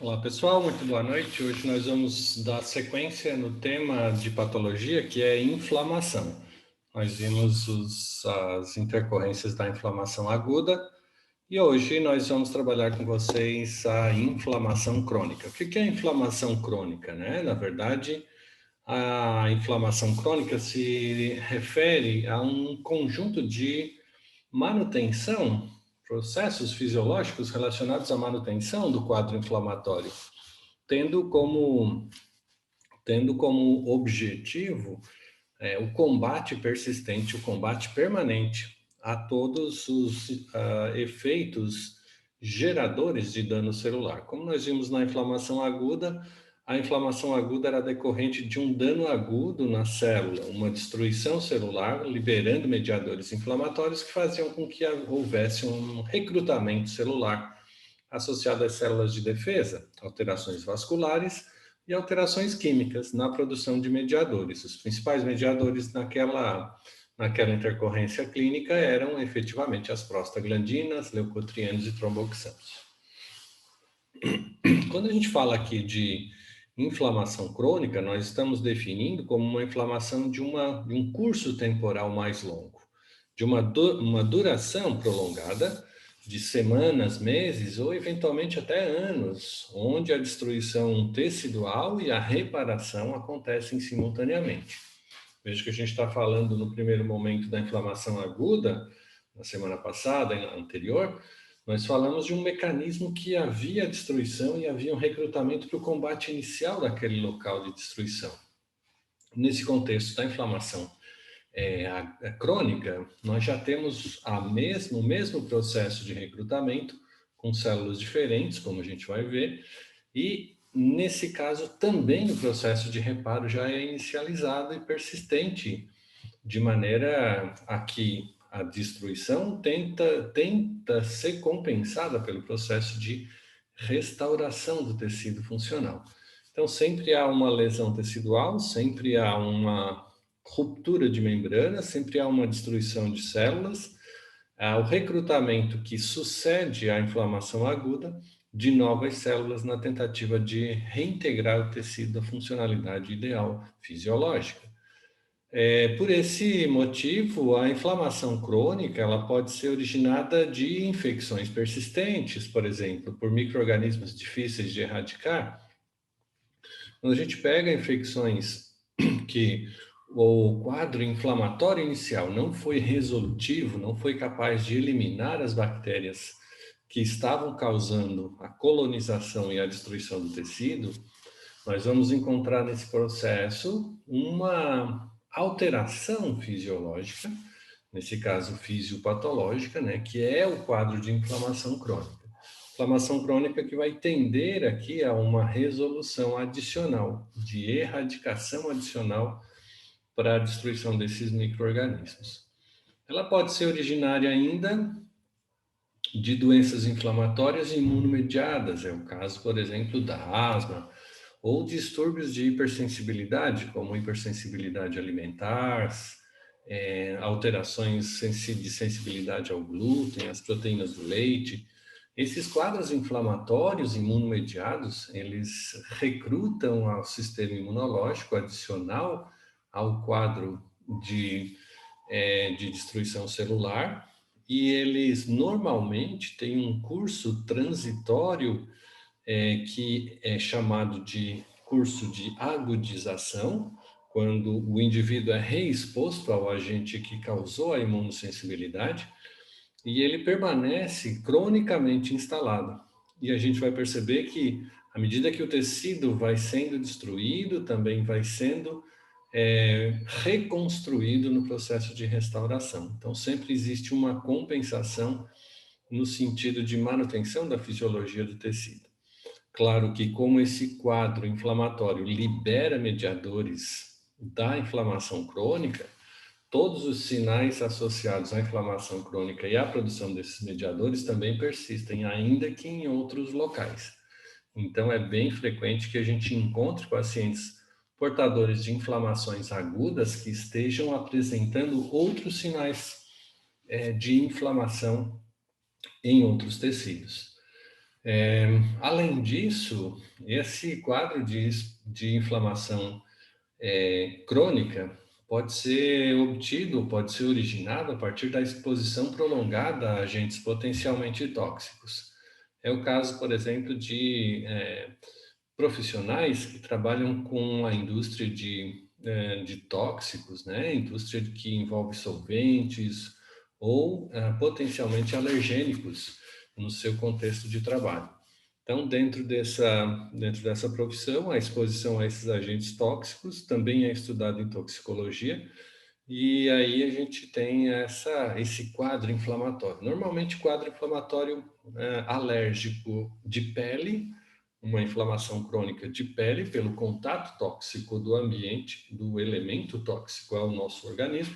Olá pessoal, muito boa noite. Hoje nós vamos dar sequência no tema de patologia que é inflamação. Nós vimos as intercorrências da inflamação aguda e hoje nós vamos trabalhar com vocês a inflamação crônica. O que é inflamação crônica, né? Na verdade, a inflamação crônica se refere a um conjunto de manutenção, processos fisiológicos relacionados à manutenção do quadro inflamatório tendo como, tendo como objetivo o combate persistente, o combate permanente a todos os efeitos geradores de dano celular. Como nós vimos na inflamação aguda, a inflamação aguda era decorrente de um dano agudo na célula, uma destruição celular, liberando mediadores inflamatórios que faziam com que houvesse um recrutamento celular associado às células de defesa, alterações vasculares e alterações químicas na produção de mediadores. Os principais mediadores naquela intercorrência clínica eram efetivamente as prostaglandinas, leucotrienos e tromboxanos. Quando a gente fala aqui de inflamação crônica, nós estamos definindo como uma inflamação de um curso temporal mais longo, de uma duração prolongada de semanas, meses ou eventualmente até anos, onde a destruição tecidual e a reparação acontecem simultaneamente. Veja que a gente está falando no primeiro momento da inflamação aguda, na semana passada, anterior, nós falamos de um mecanismo que havia destruição e havia um recrutamento para o combate inicial daquele local de destruição. Nesse contexto da inflamação a crônica, nós já temos o mesmo processo de recrutamento com células diferentes, como a gente vai ver, e nesse caso também o processo de reparo já é inicializado e persistente, de maneira a que a destruição tenta ser compensada pelo processo de restauração do tecido funcional. Então, sempre há uma lesão tecidual, sempre há uma ruptura de membrana, sempre há uma destruição de células, há o recrutamento que sucede à inflamação aguda de novas células na tentativa de reintegrar o tecido à funcionalidade ideal fisiológica. Por esse motivo, a inflamação crônica ela pode ser originada de infecções persistentes, por exemplo, por micro-organismos difíceis de erradicar. Quando a gente pega infecções que o quadro inflamatório inicial não foi resolutivo, não foi capaz de eliminar as bactérias que estavam causando a colonização e a destruição do tecido, nós vamos encontrar nesse processo uma alteração fisiológica, nesse caso fisiopatológica, né, que é o quadro de inflamação crônica. Inflamação crônica que vai tender aqui a uma resolução adicional, de erradicação adicional para a destruição desses micro-organismos. Ela pode ser originária ainda de doenças inflamatórias imunomediadas, é o caso, por exemplo, da asma, ou distúrbios de hipersensibilidade, como hipersensibilidade alimentar, alterações de sensibilidade ao glúten, às proteínas do leite. Esses quadros inflamatórios imunomediados, eles recrutam ao sistema imunológico adicional ao quadro de destruição celular e eles normalmente têm um curso transitório que é chamado de curso de agudização, quando o indivíduo é reexposto ao agente que causou a imunossensibilidade, e ele permanece cronicamente instalado. E a gente vai perceber que, à medida que o tecido vai sendo destruído, também vai sendo reconstruído no processo de restauração. Então, sempre existe uma compensação no sentido de manutenção da fisiologia do tecido. Claro que, como esse quadro inflamatório libera mediadores da inflamação crônica, todos os sinais associados à inflamação crônica e à produção desses mediadores também persistem, ainda que em outros locais. Então, é bem frequente que a gente encontre pacientes portadores de inflamações agudas que estejam apresentando outros sinais de inflamação em outros tecidos. Além disso, esse quadro de inflamação crônica pode ser obtido, pode ser originado a partir da exposição prolongada a agentes potencialmente tóxicos. É o caso, por exemplo, de profissionais que trabalham com a indústria de tóxicos, né? Indústria que envolve solventes ou potencialmente alergênicos no seu contexto de trabalho. Então, dentro dessa profissão, a exposição a esses agentes tóxicos também é estudada em toxicologia, e aí a gente tem esse quadro inflamatório. Normalmente, quadro inflamatório alérgico de pele, uma inflamação crônica de pele pelo contato tóxico do ambiente, do elemento tóxico ao nosso organismo,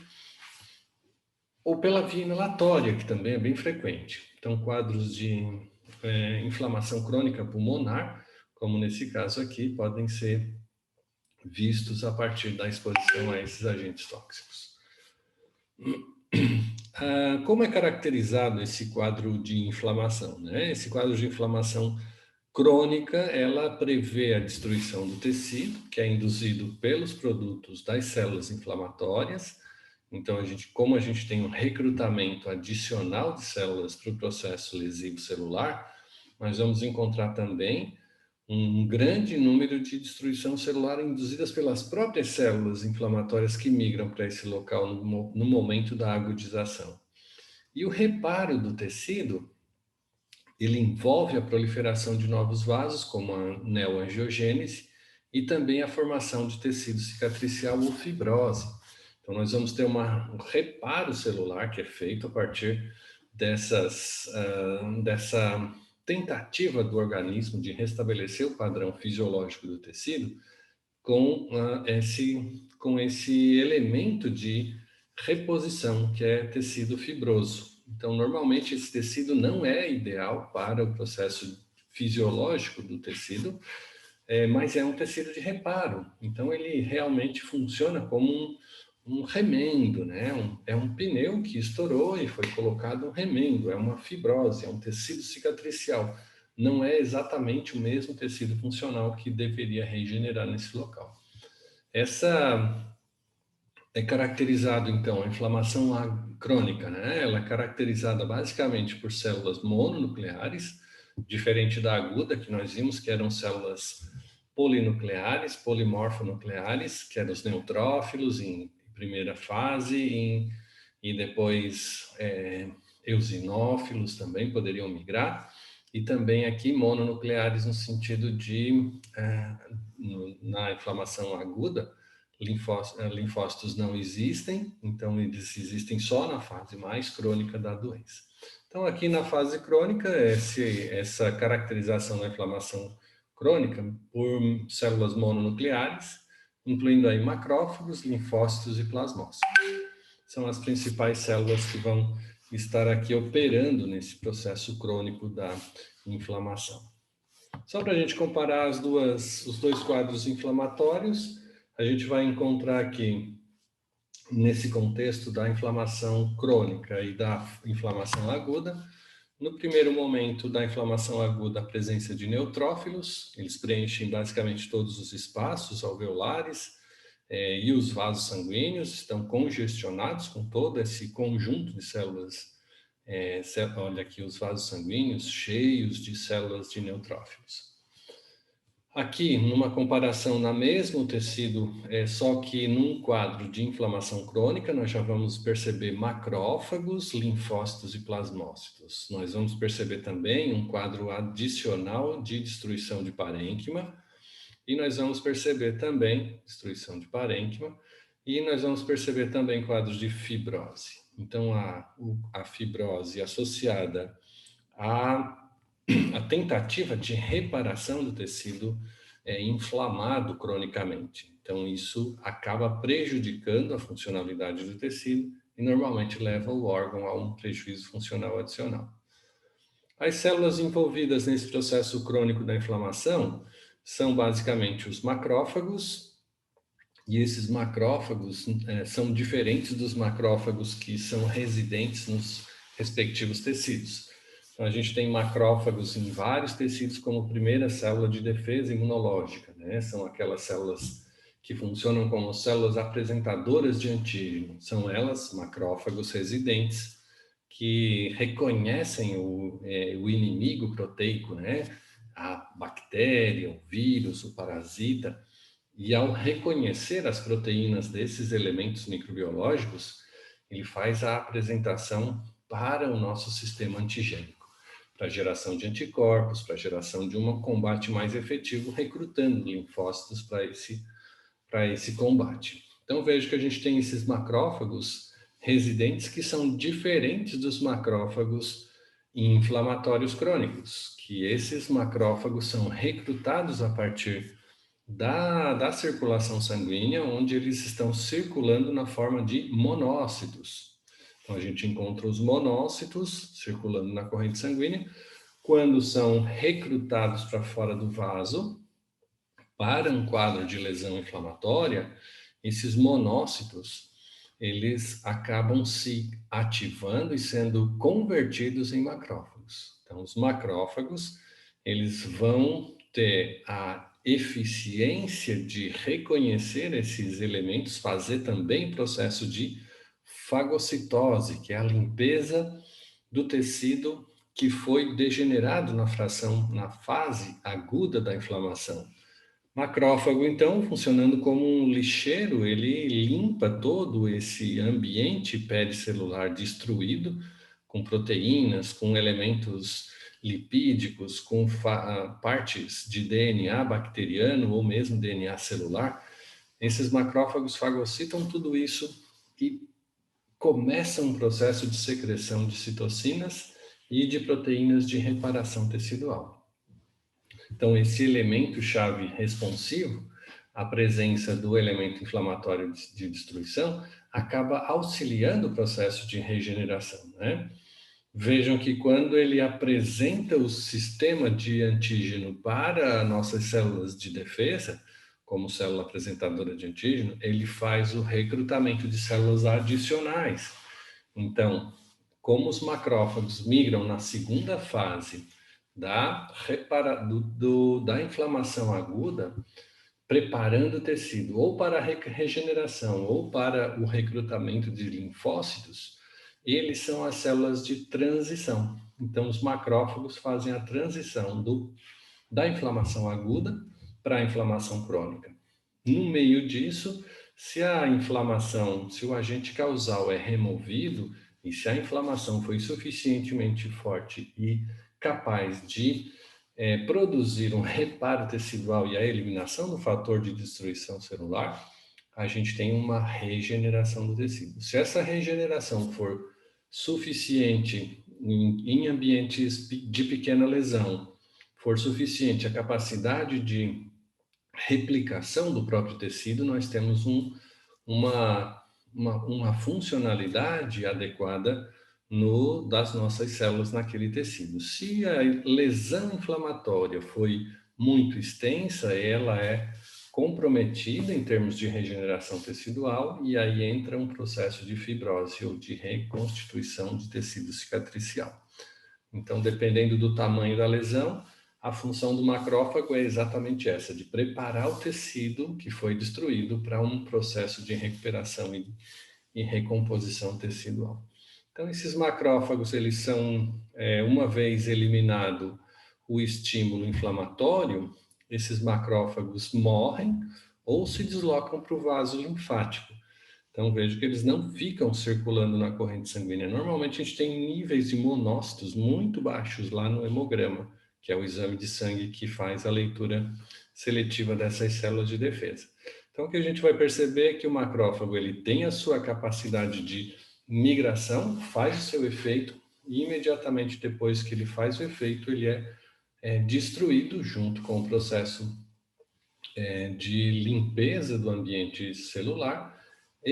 ou pela via inalatória, que também é bem frequente. Então, quadros de inflamação crônica pulmonar, como nesse caso aqui, podem ser vistos a partir da exposição a esses agentes tóxicos. Como é caracterizado esse quadro de inflamação, né? Esse quadro de inflamação crônica, ela prevê a destruição do tecido, que é induzido pelos produtos das células inflamatórias. Então, como a gente tem um recrutamento adicional de células para o processo lesivo celular, nós vamos encontrar também um grande número de destruição celular induzidas pelas próprias células inflamatórias que migram para esse local no momento da agudização. E o reparo do tecido, ele envolve a proliferação de novos vasos, como a neoangiogênese, e também a formação de tecido cicatricial ou fibrose. Então, nós vamos ter um reparo celular que é feito a partir dessa tentativa do organismo de restabelecer o padrão fisiológico do tecido com, com esse elemento de reposição, que é tecido fibroso. Então, normalmente, esse tecido não é ideal para o processo fisiológico do tecido, mas é um tecido de reparo. Então, ele realmente funciona como um remendo, né? É um pneu que estourou e foi colocado um remendo, é uma fibrose, é um tecido cicatricial. Não é exatamente o mesmo tecido funcional que deveria regenerar nesse local. Essa é caracterizado, então, a inflamação crônica, né? Ela é caracterizada basicamente por células mononucleares, diferente da aguda, que nós vimos que eram células polinucleares, polimorfonucleares, que eram os neutrófilos em primeira fase, e depois eosinófilos também poderiam migrar, e também aqui mononucleares no sentido de, na inflamação aguda, linfócitos não existem, então eles existem só na fase mais crônica da doença. Então, aqui na fase crônica, essa caracterização da inflamação crônica por células mononucleares, incluindo aí macrófagos, linfócitos e plasmócitos. São as principais células que vão estar aqui operando nesse processo crônico da inflamação. Só para a gente comparar os dois quadros inflamatórios, a gente vai encontrar aqui, nesse contexto da inflamação crônica e da inflamação aguda, no primeiro momento da inflamação aguda, a presença de neutrófilos, eles preenchem basicamente todos os espaços alveolares, e os vasos sanguíneos estão congestionados com todo esse conjunto de células. Olha aqui os vasos sanguíneos cheios de células de neutrófilos. Aqui, numa comparação na mesmo tecido, só que num quadro de inflamação crônica, nós já vamos perceber macrófagos, linfócitos e plasmócitos. Nós vamos perceber também um quadro adicional de destruição de parênquima, e nós vamos perceber também destruição de parênquima, e nós vamos perceber também quadros de fibrose. Então, a fibrose associada a tentativa de reparação do tecido inflamado cronicamente. Então, isso acaba prejudicando a funcionalidade do tecido e normalmente leva o órgão a um prejuízo funcional adicional. As células envolvidas nesse processo crônico da inflamação são basicamente os macrófagos, e esses macrófagos são diferentes dos macrófagos que são residentes nos respectivos tecidos. Então, a gente tem macrófagos em vários tecidos como primeira célula de defesa imunológica, né? São aquelas células que funcionam como células apresentadoras de antígeno. São elas, macrófagos residentes, que reconhecem o inimigo proteico, né? A bactéria, o vírus, o parasita. E ao reconhecer as proteínas desses elementos microbiológicos, ele faz a apresentação para o nosso sistema antigênico, para a geração de anticorpos, para a geração de um combate mais efetivo, recrutando linfócitos para esse combate. Então, vejo que a gente tem esses macrófagos residentes que são diferentes dos macrófagos inflamatórios crônicos, que esses macrófagos são recrutados a partir da circulação sanguínea, onde eles estão circulando na forma de monócitos. Então, a gente encontra os monócitos circulando na corrente sanguínea, quando são recrutados para fora do vaso, para um quadro de lesão inflamatória, esses monócitos, eles acabam se ativando e sendo convertidos em macrófagos. Então, os macrófagos, eles vão ter a eficiência de reconhecer esses elementos, fazer também processo de fagocitose, que é a limpeza do tecido que foi degenerado na fase aguda da inflamação. Macrófago, então, funcionando como um lixeiro, ele limpa todo esse ambiente pericelular destruído, com proteínas, com elementos lipídicos, com partes de DNA bacteriano ou mesmo DNA celular. Esses macrófagos fagocitam tudo isso e começam um processo de secreção de citocinas e de proteínas de reparação tecidual. Então, esse elemento-chave responsivo, a presença do elemento inflamatório de destruição, acaba auxiliando o processo de regeneração, né? Vejam que quando ele apresenta o sistema de antígeno para nossas células de defesa, como célula apresentadora de antígeno, ele faz o recrutamento de células adicionais. Então, como os macrófagos migram na segunda fase da inflamação aguda, preparando o tecido ou para a regeneração ou para o recrutamento de linfócitos, eles são as células de transição. Então, os macrófagos fazem a transição da inflamação aguda para a inflamação crônica. No meio disso, se o agente causal é removido e se a inflamação foi suficientemente forte e capaz de produzir um reparo tecidual e a eliminação do fator de destruição celular, a gente tem uma regeneração do tecido. Se essa regeneração for suficiente em ambientes de pequena lesão, for suficiente a capacidade de replicação do próprio tecido, nós temos uma funcionalidade adequada das nossas células naquele tecido. Se a lesão inflamatória foi muito extensa, ela é comprometida em termos de regeneração tecidual e aí entra um processo de fibrose ou de reconstituição de tecido cicatricial. Então, dependendo do tamanho da lesão, a função do macrófago é exatamente essa, de preparar o tecido que foi destruído para um processo de recuperação e recomposição tecidual. Então, esses macrófagos, eles são, uma vez eliminado o estímulo inflamatório, esses macrófagos morrem ou se deslocam para o vaso linfático. Então, vejo que eles não ficam circulando na corrente sanguínea. Normalmente, a gente tem níveis de monócitos muito baixos lá no hemograma, que é o exame de sangue que faz a leitura seletiva dessas células de defesa. Então, o que a gente vai perceber é que o macrófago ele tem a sua capacidade de migração, faz o seu efeito, e imediatamente depois que ele faz o efeito, ele é destruído junto com o processo de limpeza do ambiente celular,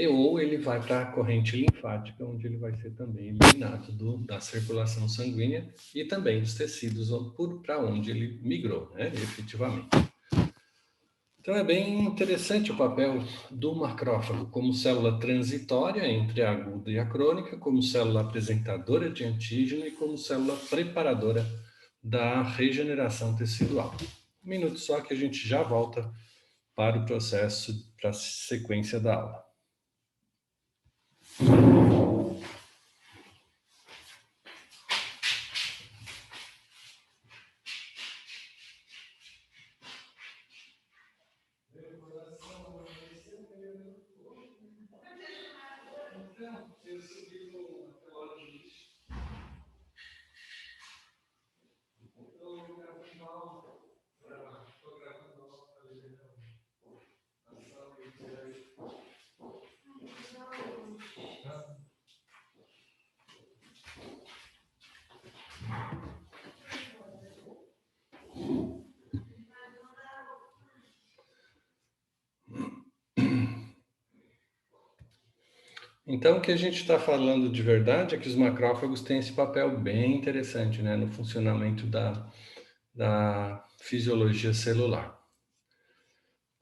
ou ele vai para a corrente linfática, onde ele vai ser também eliminado da circulação sanguínea e também dos tecidos para onde ele migrou, né, efetivamente. Então, é bem interessante o papel do macrófago como célula transitória entre a aguda e a crônica, como célula apresentadora de antígeno e como célula preparadora da regeneração tecidual. Um minuto só que a gente já volta para o processo, para a sequência da aula. Então, o que a gente está falando de verdade é que os macrófagos têm esse papel bem interessante, né, no funcionamento da fisiologia celular.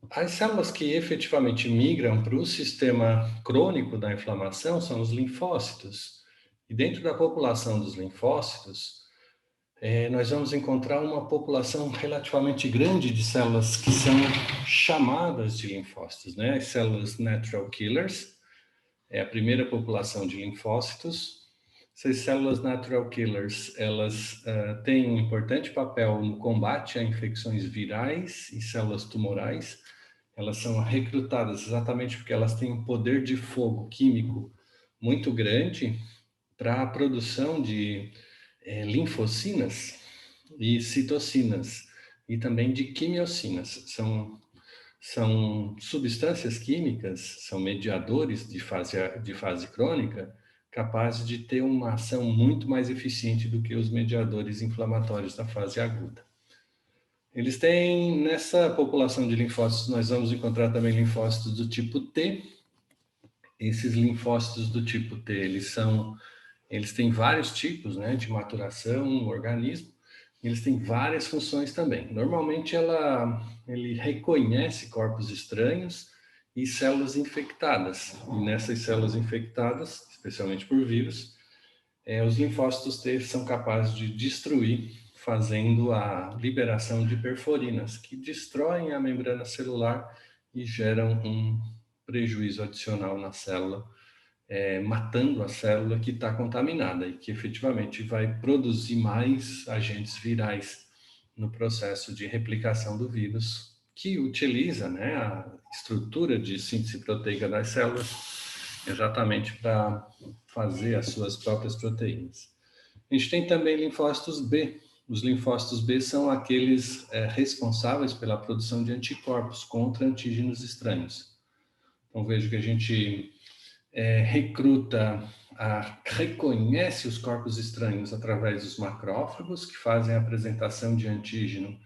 As células que efetivamente migram para o sistema crônico da inflamação são os linfócitos. E dentro da população dos linfócitos, nós vamos encontrar uma população relativamente grande de células que são chamadas de linfócitos, né? As células natural killers, é a primeira população de linfócitos. Essas células natural killers, elas têm um importante papel no combate a infecções virais e células tumorais. Elas são recrutadas exatamente porque elas têm um poder de fogo químico muito grande para a produção de linfocinas e citocinas e também de quimiocinas. São substâncias químicas, são mediadores de fase crônica, capazes de ter uma ação muito mais eficiente do que os mediadores inflamatórios da fase aguda. Eles têm, nessa população de linfócitos, nós vamos encontrar também linfócitos do tipo T. Esses linfócitos do tipo T, eles têm vários tipos, né, de maturação no organismo. Eles têm várias funções também. Normalmente, ele reconhece corpos estranhos e células infectadas. E nessas células infectadas, especialmente por vírus, os linfócitos T são capazes de destruir, fazendo a liberação de perforinas, que destroem a membrana celular e geram um prejuízo adicional na célula, matando a célula que está contaminada e que efetivamente vai produzir mais agentes virais no processo de replicação do vírus, que utiliza, né, a estrutura de síntese proteica das células exatamente para fazer as suas próprias proteínas. A gente tem também linfócitos B. Os linfócitos B são aqueles responsáveis pela produção de anticorpos contra antígenos estranhos. Então, vejo que a gente reconhece os corpos estranhos através dos macrófagos, que fazem a apresentação de antígeno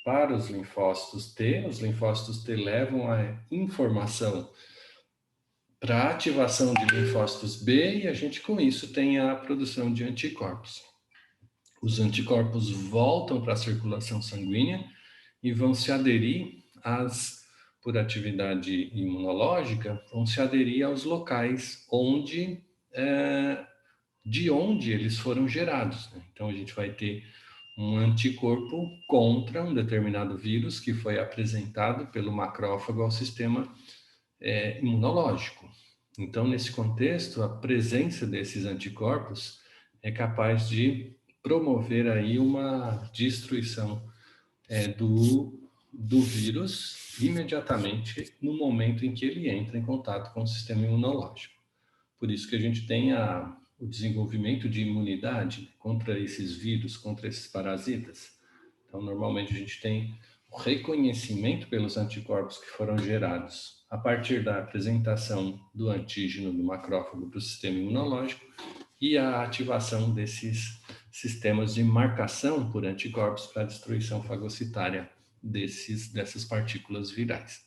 para os linfócitos T. Os linfócitos T levam a informação para a ativação de linfócitos B e a gente, com isso, tem a produção de anticorpos. Os anticorpos voltam para a circulação sanguínea e vão se aderir por atividade imunológica, vão se aderir aos locais de onde eles foram gerados, né? Então, a gente vai ter um anticorpo contra um determinado vírus que foi apresentado pelo macrófago ao sistema imunológico. Então, nesse contexto, a presença desses anticorpos é capaz de promover aí uma destruição do vírus imediatamente no momento em que ele entra em contato com o sistema imunológico. Por isso que a gente tem o desenvolvimento de imunidade contra esses vírus, contra esses parasitas. Então, normalmente a gente tem o reconhecimento pelos anticorpos que foram gerados a partir da apresentação do antígeno do macrófago para o sistema imunológico e a ativação desses sistemas de marcação por anticorpos para a destruição fagocitária dessas partículas virais.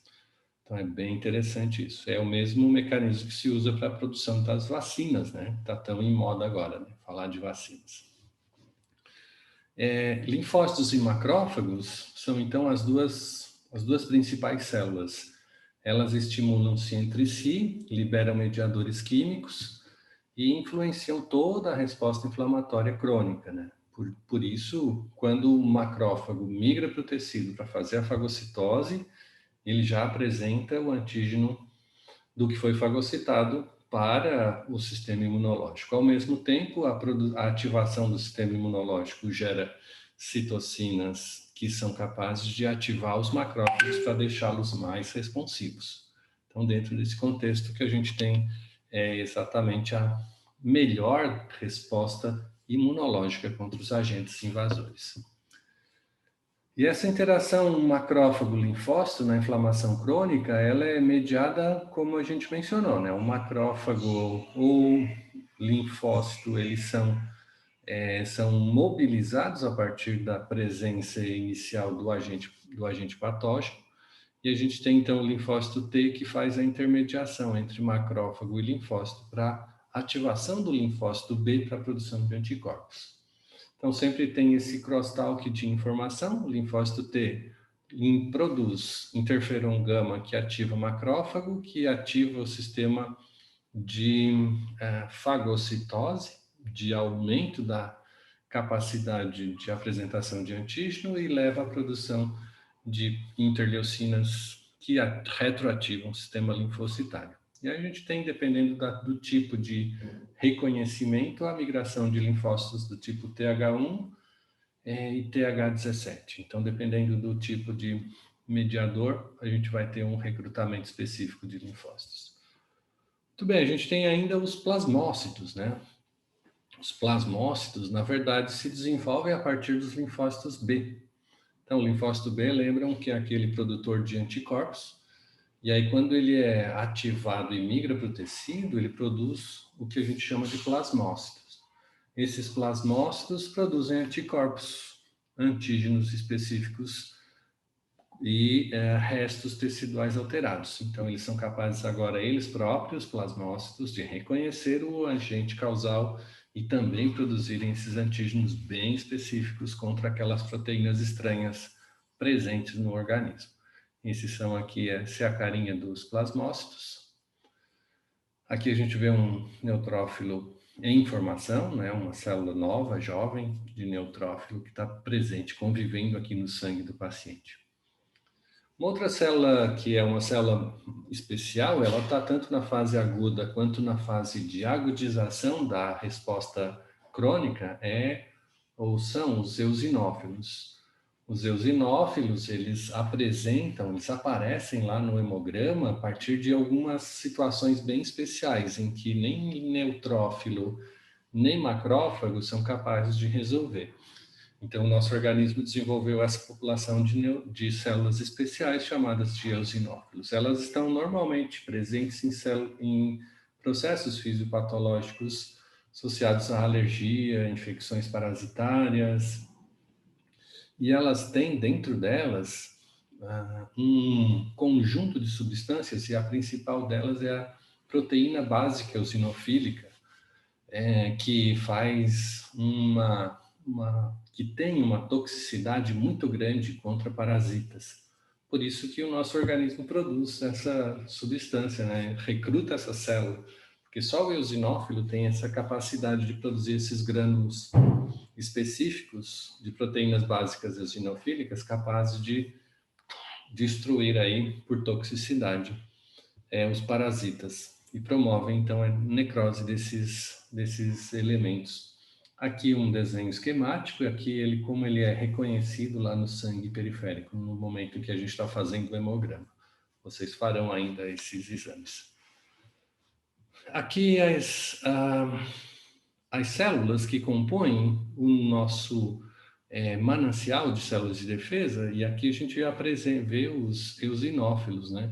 Então, é bem interessante isso. É o mesmo mecanismo que se usa para a produção das vacinas, né? Está tão em moda agora, né? Falar de vacinas. Linfócitos e macrófagos são, então, as duas as duas principais células, elas estimulam-se entre si, liberam mediadores químicos e influenciam toda a resposta inflamatória crônica, né? Por isso, quando o macrófago migra para o tecido para fazer a fagocitose, ele já apresenta o antígeno do que foi fagocitado para o sistema imunológico. Ao mesmo tempo, a ativação do sistema imunológico gera citocinas que são capazes de ativar os macrófagos para deixá-los mais responsivos. Então, dentro desse contexto que a gente tem exatamente a melhor resposta imunológica contra os agentes invasores. E essa interação macrófago-linfócito na inflamação crônica, ela é mediada, como a gente mencionou, né? O macrófago ou linfócito, eles são mobilizados a partir da presença inicial do agente patógeno, e a gente tem, então, o linfócito T, que faz a intermediação entre macrófago e linfócito para ativação do linfócito B para a produção de anticorpos. Então, sempre tem esse crosstalk de informação. O linfócito T produz interferon gama, que ativa o macrófago, que ativa o sistema de fagocitose, de aumento da capacidade de apresentação de antígeno e leva à produção de interleucinas que retroativam o sistema linfocitário. E a gente tem, dependendo do tipo de reconhecimento, a migração de linfócitos do tipo TH1 e TH17. Então, dependendo do tipo de mediador, a gente vai ter um recrutamento específico de linfócitos. Muito bem, a gente tem ainda os plasmócitos, né? Os plasmócitos, na verdade, se desenvolvem a partir dos linfócitos B. Então, o linfócito B, lembram que é aquele produtor de anticorpos, e aí quando ele é ativado e migra para o tecido, ele produz o que a gente chama de plasmócitos. Esses plasmócitos produzem anticorpos, antígenos específicos e restos teciduais alterados. Então, eles são capazes agora, eles próprios, plasmócitos, de reconhecer o agente causal e também produzirem esses antígenos bem específicos contra aquelas proteínas estranhas presentes no organismo. Esses são aqui, essa é a carinha dos plasmócitos. Aqui a gente vê um neutrófilo em formação, né? Uma célula nova, jovem, de neutrófilo que está presente, convivendo aqui no sangue do paciente. Uma outra célula que é uma célula especial, ela está tanto na fase aguda quanto na fase de agudização da resposta crônica, ou são os eosinófilos. Os eosinófilos, eles aparecem lá no hemograma a partir de algumas situações bem especiais, em que nem neutrófilo, nem macrófago são capazes de resolver. Então, o nosso organismo desenvolveu essa população de células especiais chamadas de eosinófilos. Elas estão normalmente presentes em processos fisiopatológicos associados à alergia, infecções parasitárias, e elas têm dentro delas um conjunto de substâncias, e a principal delas é a proteína básica eosinofílica, que faz que tem uma toxicidade muito grande contra parasitas. Por isso que o nosso organismo produz essa substância, né? Recruta essa célula, porque só o eosinófilo tem essa capacidade de produzir esses grânulos específicos de proteínas básicas eosinofílicas capazes de destruir aí, por toxicidade, os parasitas e promovem, então, a necrose desses elementos. Aqui um desenho esquemático, aqui como ele é reconhecido lá no sangue periférico, no momento que a gente está fazendo o hemograma. Vocês farão ainda esses exames. Aqui as células que compõem o nosso manancial de células de defesa, e aqui a gente vê os eosinófilos, né?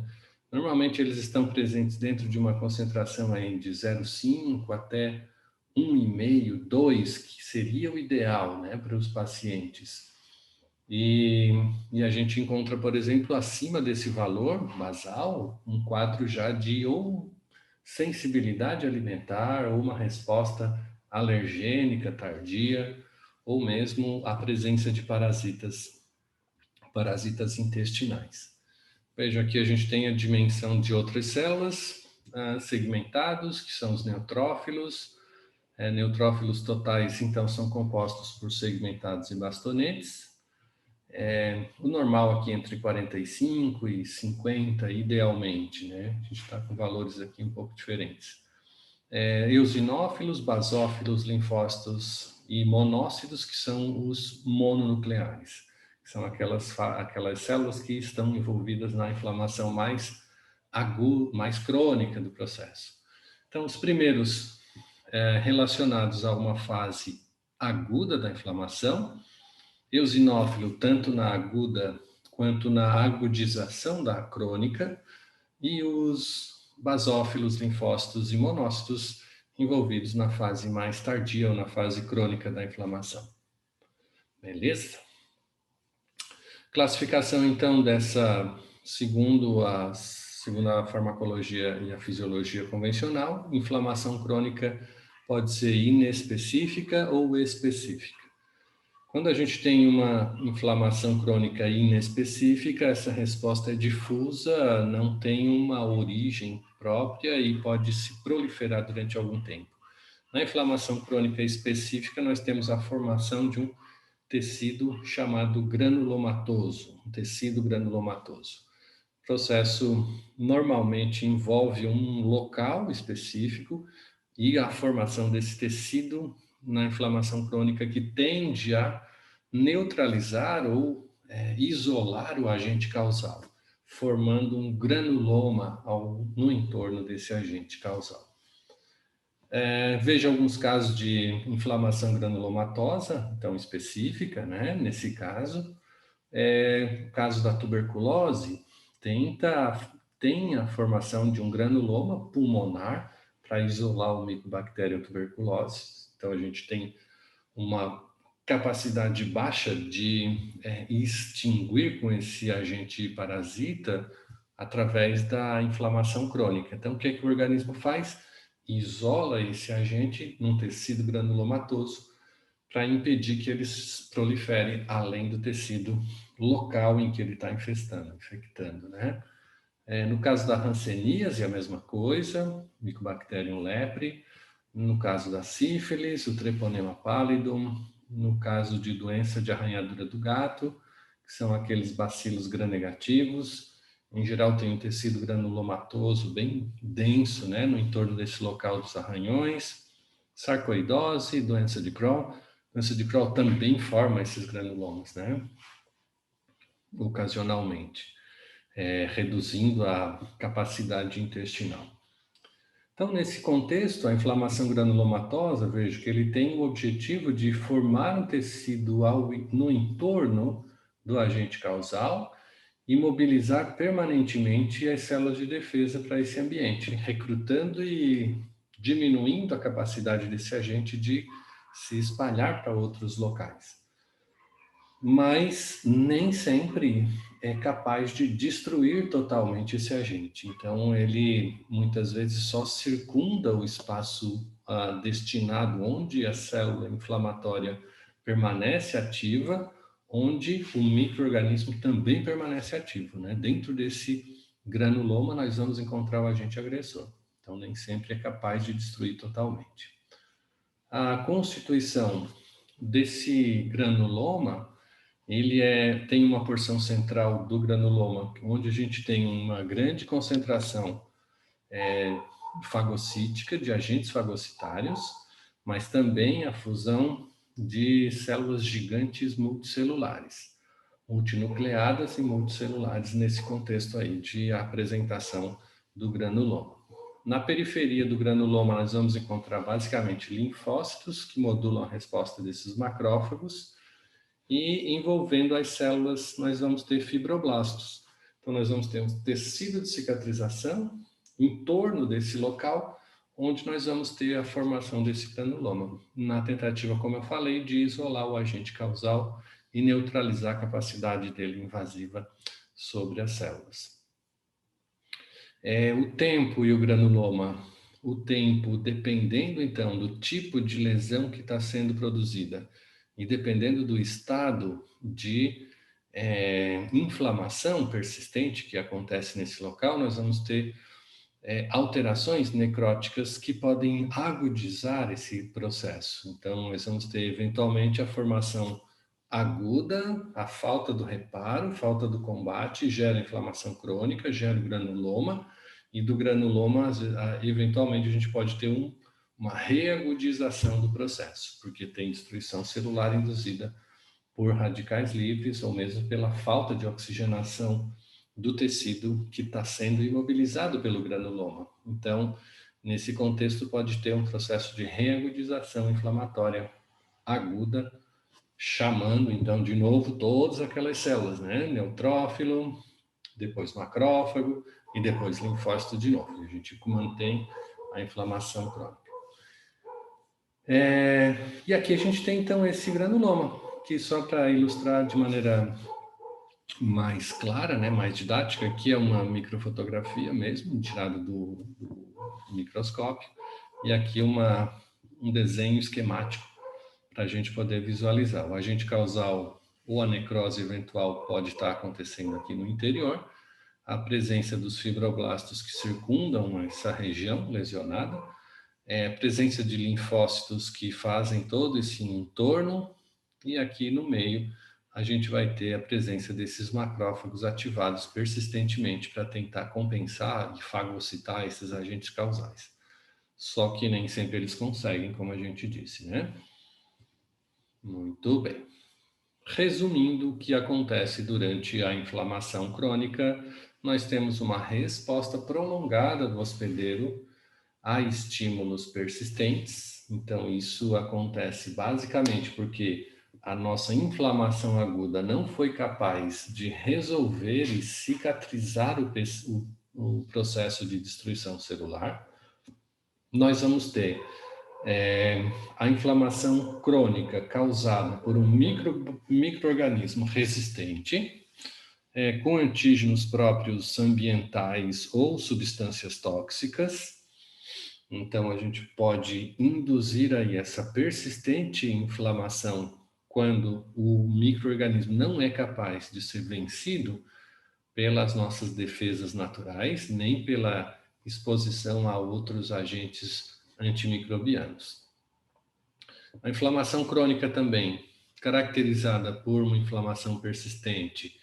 Normalmente eles estão presentes dentro de uma concentração aí de 0,5 até 1,5, 2, que seria o ideal, né, para os pacientes. E a gente encontra, por exemplo, acima desse valor basal, um quadro já de ou sensibilidade alimentar ou uma resposta alergênica tardia, ou mesmo a presença de parasitas parasitas intestinais. Veja aqui a gente tem a dimensão de outras células, segmentados, que são os neutrófilos. Neutrófilos totais, então, são compostos por segmentados e bastonetes. O normal aqui entre 45 e 50, idealmente, né? A gente está com valores aqui um pouco diferentes. Eosinófilos, basófilos, linfócitos e monócitos, que são os mononucleares, que são aquelas células que estão envolvidas na inflamação mais aguda, mais crônica do processo. Então, os primeiros relacionados a uma fase aguda da inflamação, eosinófilo tanto na aguda quanto na agudização da crônica, e os basófilos, linfócitos e monócitos envolvidos na fase mais tardia ou na fase crônica da inflamação. Beleza? Classificação, então, segundo a farmacologia e a fisiologia convencional, inflamação crônica pode ser inespecífica ou específica. Quando a gente tem uma inflamação crônica inespecífica, essa resposta é difusa, não tem uma origem própria e pode se proliferar durante algum tempo. Na inflamação crônica específica, nós temos a formação de um tecido chamado granulomatoso, um tecido granulomatoso. O processo normalmente envolve um local específico e a formação desse tecido na inflamação crônica que tende a neutralizar ou isolar o agente causal, formando um granuloma no entorno desse agente causal. Veja alguns casos de inflamação granulomatosa, então específica, né? Nesse caso, o caso da tuberculose tem a formação de um granuloma pulmonar para isolar o Mycobacterium tuberculose. Então, a gente tem uma capacidade baixa de extinguir com esse agente parasita através da inflamação crônica. Então, o que o organismo faz? Isola esse agente num tecido granulomatoso para impedir que ele prolifere além do tecido local em que ele está infectando, né? No caso da hanseníase, a mesma coisa, Mycobacterium lepre. No caso da sífilis, o Treponema pallidum. No caso de doença de arranhadura do gato, que são aqueles bacilos gram-negativos. Em geral, tem um tecido granulomatoso bem denso, né, no entorno desse local dos arranhões. Sarcoidose, doença de Crohn. Doença de Crohn também forma esses granulomas, né, ocasionalmente, reduzindo a capacidade intestinal. Então, nesse contexto, a inflamação granulomatosa, vejo que ele tem o objetivo de formar um tecido no entorno do agente causal e mobilizar permanentemente as células de defesa para esse ambiente, recrutando e diminuindo a capacidade desse agente de se espalhar para outros locais. Mas nem sempre é capaz de destruir totalmente esse agente. Então, ele muitas vezes só circunda o espaço destinado onde a célula inflamatória permanece ativa, onde o micro-organismo também permanece ativo, né? Dentro desse granuloma, nós vamos encontrar o agente agressor. Então, nem sempre é capaz de destruir totalmente. A constituição desse granuloma, ele tem uma porção central do granuloma, onde a gente tem uma grande concentração fagocítica, de agentes fagocitários, mas também a fusão de células gigantes multicelulares, multinucleadas e multicelulares nesse contexto aí de apresentação do granuloma. Na periferia do granuloma, nós vamos encontrar basicamente linfócitos que modulam a resposta desses macrófagos, e envolvendo as células, nós vamos ter fibroblastos. Então, nós vamos ter um tecido de cicatrização em torno desse local, onde nós vamos ter a formação desse granuloma, na tentativa, como eu falei, de isolar o agente causal e neutralizar a capacidade dele invasiva sobre as células. O tempo e o granuloma. O tempo, dependendo, então, do tipo de lesão que está sendo produzida, e dependendo do estado de inflamação persistente que acontece nesse local, nós vamos ter alterações necróticas que podem agudizar esse processo. Então, nós vamos ter eventualmente a formação aguda, a falta do reparo, falta do combate, gera inflamação crônica, gera granuloma, e do granuloma, eventualmente, a gente pode ter uma reagudização do processo, porque tem destruição celular induzida por radicais livres ou mesmo pela falta de oxigenação do tecido que está sendo imobilizado pelo granuloma. Então, nesse contexto, pode ter um processo de reagudização inflamatória aguda, chamando, então, de novo, todas aquelas células, né? Neutrófilo, depois macrófago e depois linfócito de novo. E a gente mantém a inflamação crônica. E aqui a gente tem, então, esse granuloma, que só para ilustrar de maneira mais clara, né, mais didática, aqui é uma microfotografia mesmo, tirada do microscópio, e aqui um desenho esquemático para a gente poder visualizar. O agente causal ou a necrose eventual pode estar acontecendo aqui no interior, a presença dos fibroblastos que circundam essa região lesionada, presença de linfócitos que fazem todo esse entorno, e aqui no meio a gente vai ter a presença desses macrófagos ativados persistentemente para tentar compensar e fagocitar esses agentes causais. Só que nem sempre eles conseguem, como a gente disse, né? Muito bem. Resumindo o que acontece durante a inflamação crônica, nós temos uma resposta prolongada do hospedeiro a estímulos persistentes. Então, isso acontece basicamente porque a nossa inflamação aguda não foi capaz de resolver e cicatrizar o processo de destruição celular. Nós vamos ter a inflamação crônica causada por um microorganismo resistente, com antígenos próprios ambientais ou substâncias tóxicas. Então, a gente pode induzir aí essa persistente inflamação quando o microorganismo não é capaz de ser vencido pelas nossas defesas naturais, nem pela exposição a outros agentes antimicrobianos. A inflamação crônica também, caracterizada por uma inflamação persistente,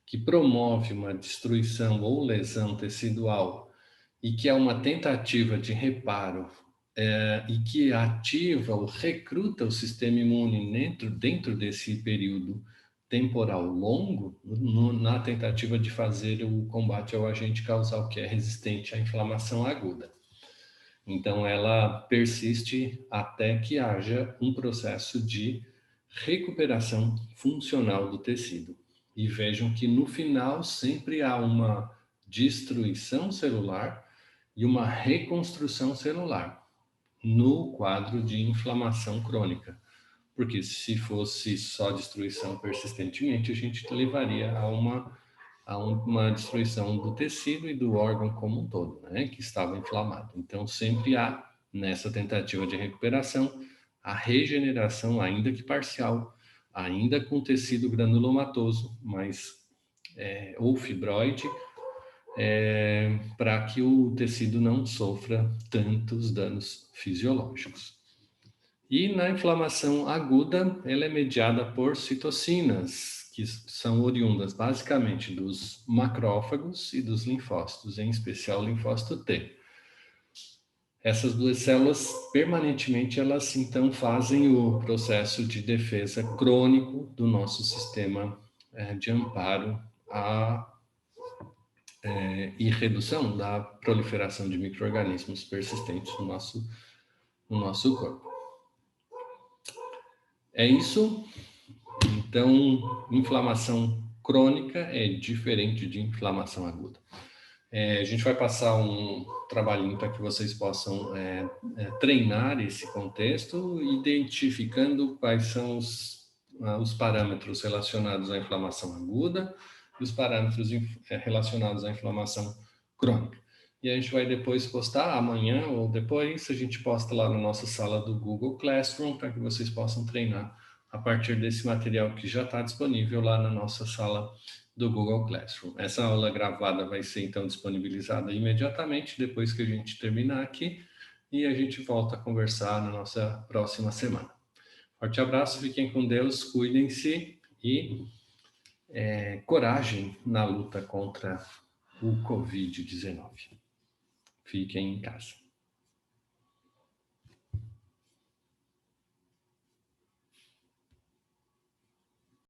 que promove uma destruição ou lesão tecidual e que é uma tentativa de reparo e que ativa ou recruta o sistema imune dentro desse período temporal longo, na tentativa de fazer o combate ao agente causal que é resistente à inflamação aguda. Então, ela persiste até que haja um processo de recuperação funcional do tecido. E vejam que no final sempre há uma destruição celular e uma reconstrução celular no quadro de inflamação crônica. Porque se fosse só destruição persistentemente, a gente levaria a uma destruição do tecido e do órgão como um todo, né, que estava inflamado. Então, sempre há, nessa tentativa de recuperação, a regeneração, ainda que parcial, ainda com tecido granulomatoso, mas ou fibroide, para que o tecido não sofra tantos danos fisiológicos. E na inflamação aguda, ela é mediada por citocinas, que são oriundas basicamente dos macrófagos e dos linfócitos, em especial o linfócito T. Essas duas células, permanentemente, elas então fazem o processo de defesa crônico do nosso sistema de amparo e redução da proliferação de micro-organismos persistentes no nosso corpo. É isso. Então, inflamação crônica é diferente de inflamação aguda. A gente vai passar um trabalhinho para que vocês possam treinar esse contexto, identificando quais são os parâmetros relacionados à inflamação aguda e os parâmetros relacionados à inflamação crônica. E a gente vai depois postar, amanhã ou depois, a gente posta lá na nossa sala do Google Classroom, para que vocês possam treinar a partir desse material que já está disponível lá na nossa sala do Google Classroom. Essa aula gravada vai ser, então, disponibilizada imediatamente depois que a gente terminar aqui e a gente volta a conversar na nossa próxima semana. Forte abraço, fiquem com Deus, cuidem-se e coragem na luta contra o Covid-19. Fiquem em casa.